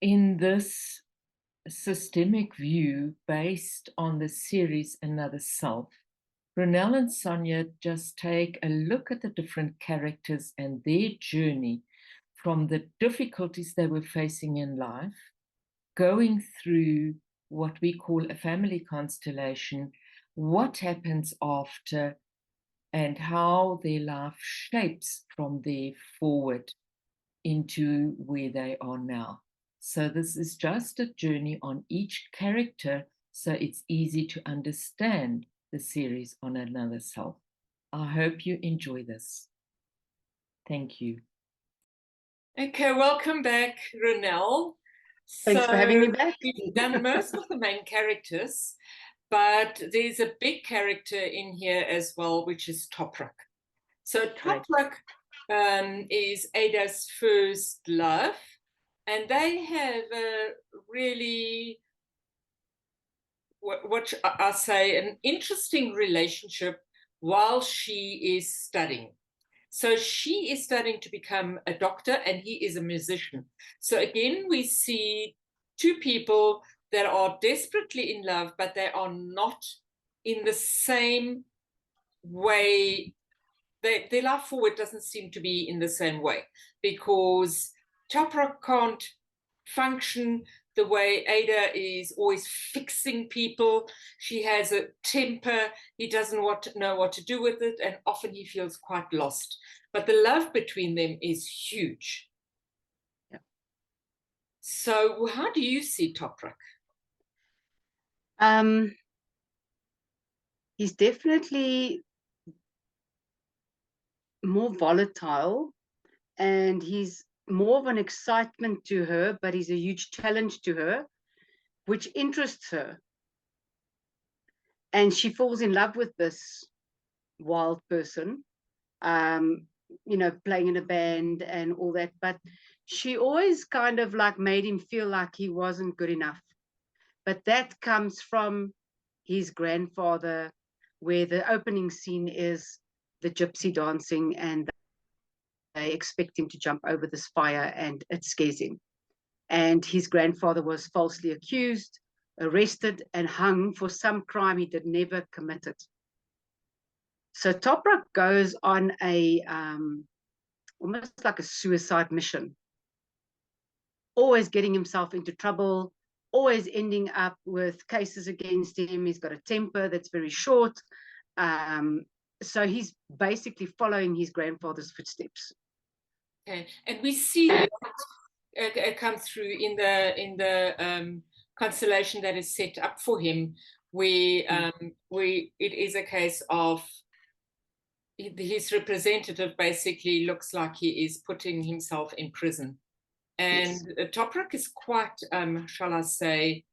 in this systemic view based on the series Another Self, Ronél and Sonja just take a look at the different characters and their journey from the difficulties they were facing in life, going through what we call a family constellation, what happens after, and how their life shapes from there forward into where they are now. So this is just a journey on each character, so it's easy to understand the series on Another Self. I hope you enjoy this. Thank you. Okay, welcome back, Ronél. Thanks for having me back. We've done most of the main characters, but there's a big character in here as well, which is Toprak. So Toprak is Ada's first love, and they have a really, what I say, an interesting relationship while she is studying. So she is studying to become a doctor and he is a musician. So again, we see two people that are desperately in love, but they are not in the same way. Their life forward doesn't seem to be in the same way, because Toprak can't function the way Ada is always fixing people. She has a temper. He doesn't know what to do with it, and often he feels quite lost. But the love between them is huge. Yeah. So how do you see Toprak? He's definitely more volatile, and he's more of an excitement to her, but he's a huge challenge to her, which interests her. And she falls in love with this wild person, playing in a band and all that. But she always kind of like made him feel like he wasn't good enough. But that comes from his grandfather, where the opening scene is the gypsy dancing, and they expect him to jump over this fire, and it scares him. And his grandfather was falsely accused, arrested, and hung for some crime he did never committed. So Toprak goes on a almost like a suicide mission, always getting himself into trouble, always ending up with cases against him. He's got a temper that's very short. So he's basically following his grandfather's footsteps. Okay, and we see that come through in the constellation that is set up for him, where it is a case of his representative basically looks like he is putting himself in prison. And yes. Toprak is quite, shall I say,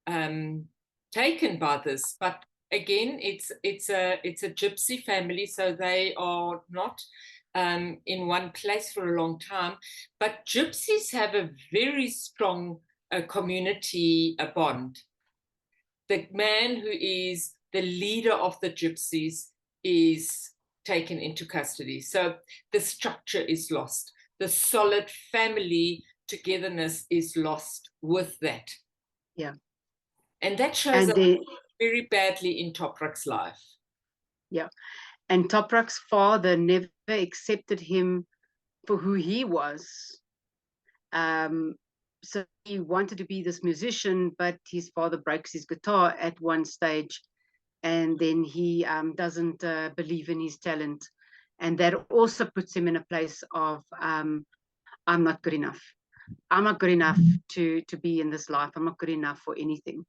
taken by this. But again, it's a gypsy family, so they are not in one place for a long time. But gypsies have a very strong community bond. The man who is the leader of the gypsies is taken into custody. So the structure is lost. The solid family togetherness is lost with that. Yeah. And that shows up very badly in Toprak's life. Yeah. And Toprak's father never accepted him for who he was. So he wanted to be this musician, but his father breaks his guitar at one stage, and then he doesn't believe in his talent. And that also puts him in a place of, I'm not good enough. I'm not good enough to be in this life. I'm not good enough for anything.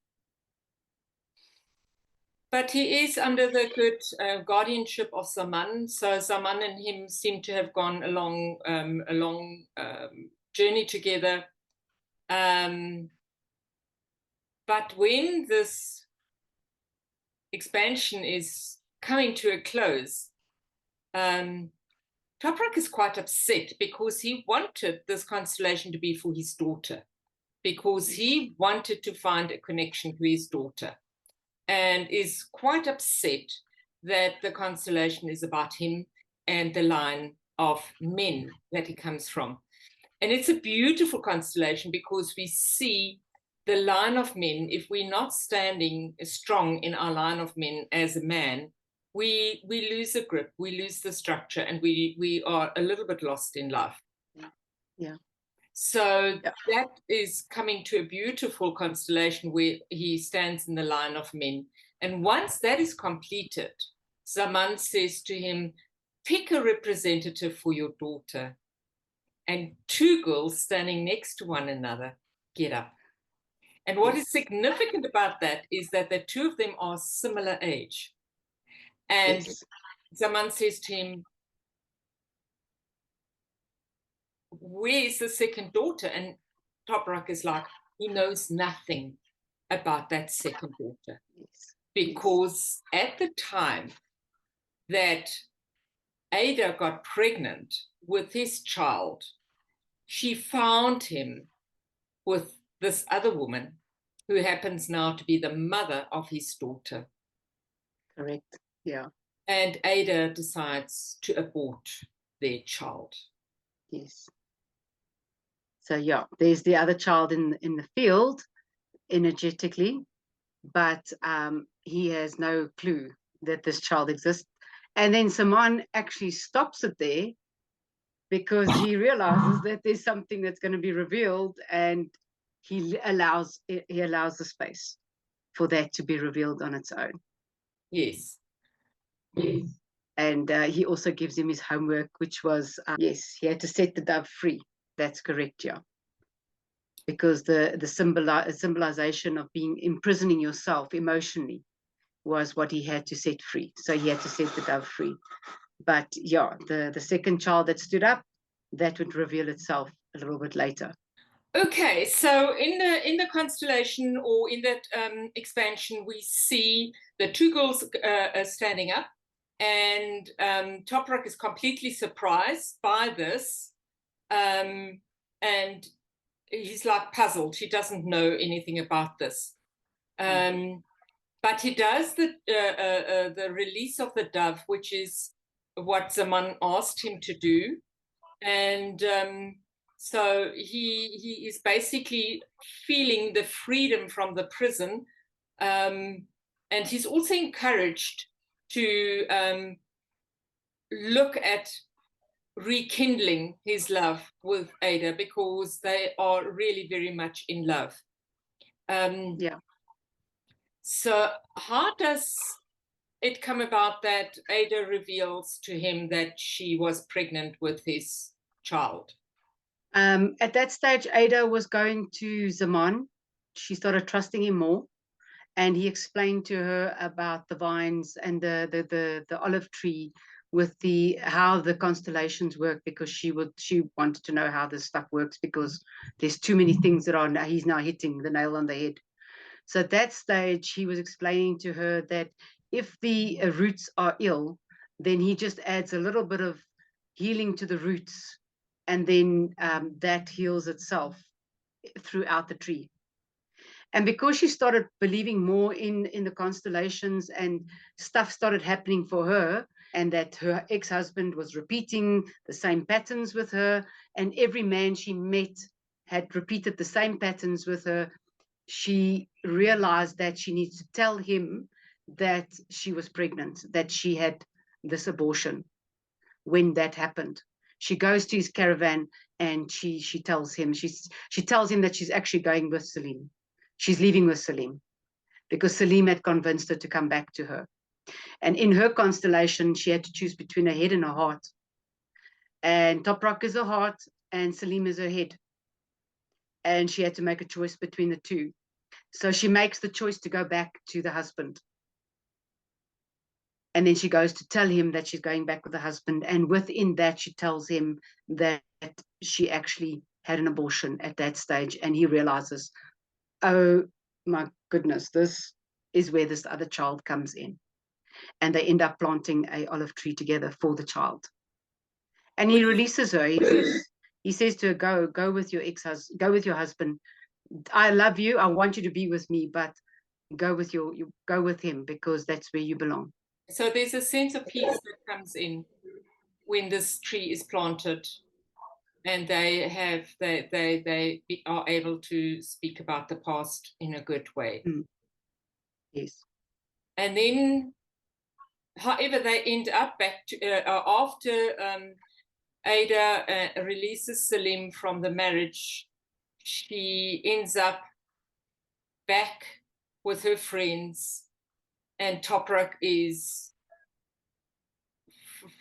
But he is under the good guardianship of Zaman. So Zaman and him seem to have gone along a long journey together. But when this expansion is coming to a close, Toprak is quite upset because he wanted this constellation to be for his daughter, because he wanted to find a connection to his daughter, and is quite upset that the constellation is about him and the line of men that he comes from. And it's a beautiful constellation because we see the line of men. If we're not standing strong in our line of men as a man, we lose the grip, we lose the structure, and we are a little bit lost in life. Yeah. So that is coming to a beautiful constellation where he stands in the line of men. And once that is completed, Zaman says to him, pick a representative for your daughter. And two girls standing next to one another get up. And what is significant about that is that the two of them are similar age. And Zaman says to him, where's the second daughter? And Toprak is like, he knows nothing about that second daughter. Because at the time that Ada got pregnant with his child, she found him with this other woman who happens now to be the mother of his daughter. Correct. Yeah. And Ada decides to abort their child. Yes. So yeah, there's the other child in the field energetically, but he has no clue that this child exists. And then Zaman actually stops it there because he realizes that there's something that's going to be revealed, and he allows the space for that to be revealed on its own. Yes. And he also gives him his homework, which was, yes, he had to set the dove free. That's correct, yeah. Because the symbolization of imprisoning yourself emotionally was what he had to set free. So he had to set the dove free. But yeah, the second child that stood up, that would reveal itself a little bit later. Okay, so in the constellation, or in that expansion, we see the two girls standing up, and Toprak is completely surprised by this, and he's like puzzled. He doesn't know anything about this. But he does the release of the dove, which is what Zaman asked him to do. And so he is basically feeling the freedom from the prison. And he's also encouraged to look at rekindling his love with Ada, because they are really very much in love. So how does it come about that Ada reveals to him that she was pregnant with his child? At that stage, Ada was going to Zaman. She started trusting him more, and he explained to her about the vines and the olive tree with how the constellations work, because she wanted to know how this stuff works, because there's too many things that he's now hitting the nail on the head. So at that stage, he was explaining to her that if the roots are ill, then he just adds a little bit of healing to the roots, and then that heals itself throughout the tree. And because she started believing more in the constellations, and stuff started happening for her, and that her ex-husband was repeating the same patterns with her, and every man she met had repeated the same patterns with her, she realized that she needs to tell him that she was pregnant, that she had this abortion. When that happened, she goes to his caravan, and she tells him that she's actually going with Salim. She's leaving with Salim, because Salim had convinced her to come back to her. And in her constellation, she had to choose between her head and her heart. And Toprak is her heart, and Salim is her head. And she had to make a choice between the two. So she makes the choice to go back to the husband. And then she goes to tell him that she's going back with the husband. And within that, she tells him that she actually had an abortion at that stage. And he realizes, oh my goodness, this is where this other child comes in. And they end up planting an olive tree together for the child. And he releases her. He says to her, go with your ex-husband, go with your husband. I love you. I want you to be with me, but go with him, because that's where you belong. So there's a sense of peace that comes in when this tree is planted. and they are able to speak about the past in a good way. Yes. And then, however, they end up back to after Ada releases Salim from the marriage. She ends up back with her friends, and Toprak is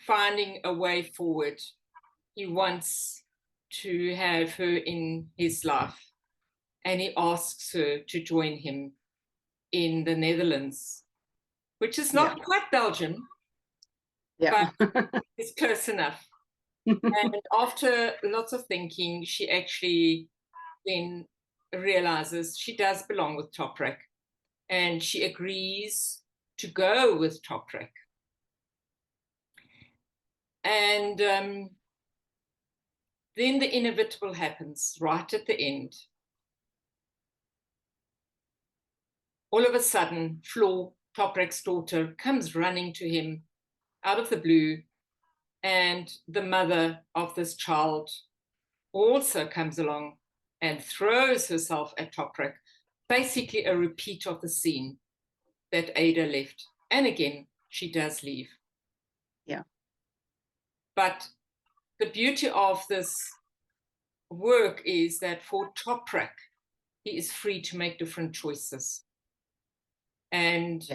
finding a way forward. He wants to have her in his life, and he asks her to join him in the Netherlands, which is not quite Belgium, but it's close enough. And after lots of thinking, she actually then realizes she does belong with Toprak, and she agrees to go with Toprak. And then the inevitable happens right at the end. All of a sudden, Floor, Toprak's daughter, comes running to him out of the blue, and the mother of this child also comes along and throws herself at Toprak, basically a repeat of the scene that Ada left. And again, she does leave. Yeah. But the beauty of this work is that for Toprak, he is free to make different choices. And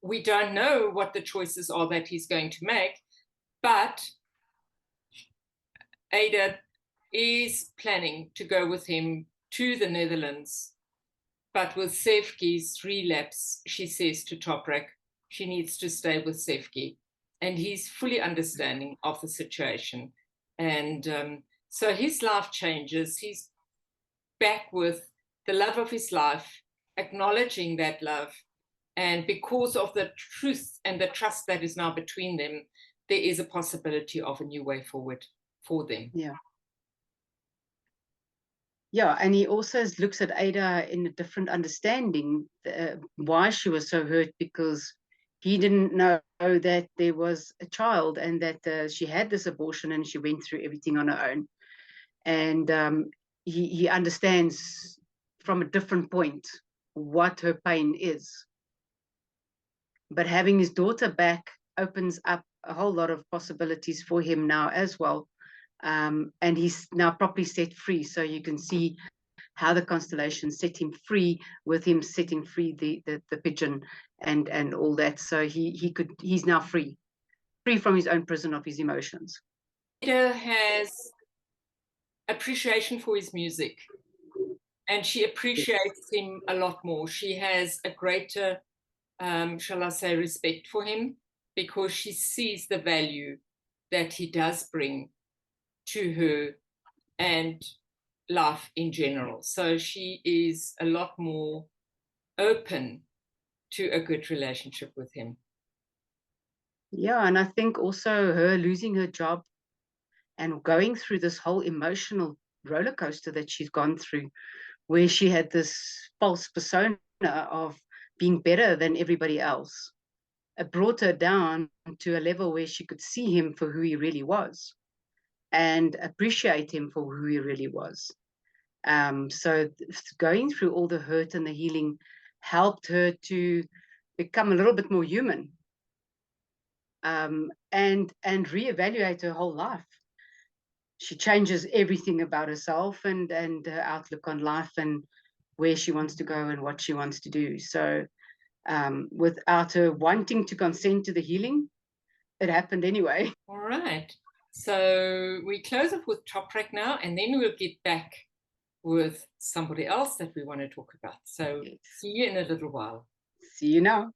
we don't know what the choices are that he's going to make, but Ada is planning to go with him to the Netherlands. But with Sevgi's relapse, she says to Toprak, she needs to stay with Sevgi. And he's fully understanding of the situation. And so his life changes. He's back with the love of his life, acknowledging that love. And because of the truth and the trust that is now between them, there is a possibility of a new way forward for them. Yeah. Yeah, and he also looks at Ada in a different understanding, why she was so hurt, because he didn't know that there was a child and that she had this abortion and she went through everything on her own. And he understands from a different point what her pain is. But having his daughter back opens up a whole lot of possibilities for him now as well. And he's now properly set free. So you can see how the constellation set him free, with him setting free the pigeon and all that. So he's now free from his own prison of his emotions. Ada has appreciation for his music, and she appreciates him a lot more. She has a greater, shall I say, respect for him, because she sees the value that he does bring to her and life in general. So she is a lot more open to a good relationship with him. Yeah, and I think also her losing her job and going through this whole emotional roller coaster that she's gone through, where she had this false persona of being better than everybody else, it brought her down to a level where she could see him for who he really was and appreciate him for who he really was. So going through all the hurt and the healing helped her to become a little bit more human, and reevaluate her whole life. She changes everything about herself and her outlook on life and where she wants to go and what she wants to do. So without her wanting to consent to the healing, it happened anyway. All right. So we close off with Toprak now, and then we'll get back with somebody else that we want to talk about. So see you in a little while. See you now.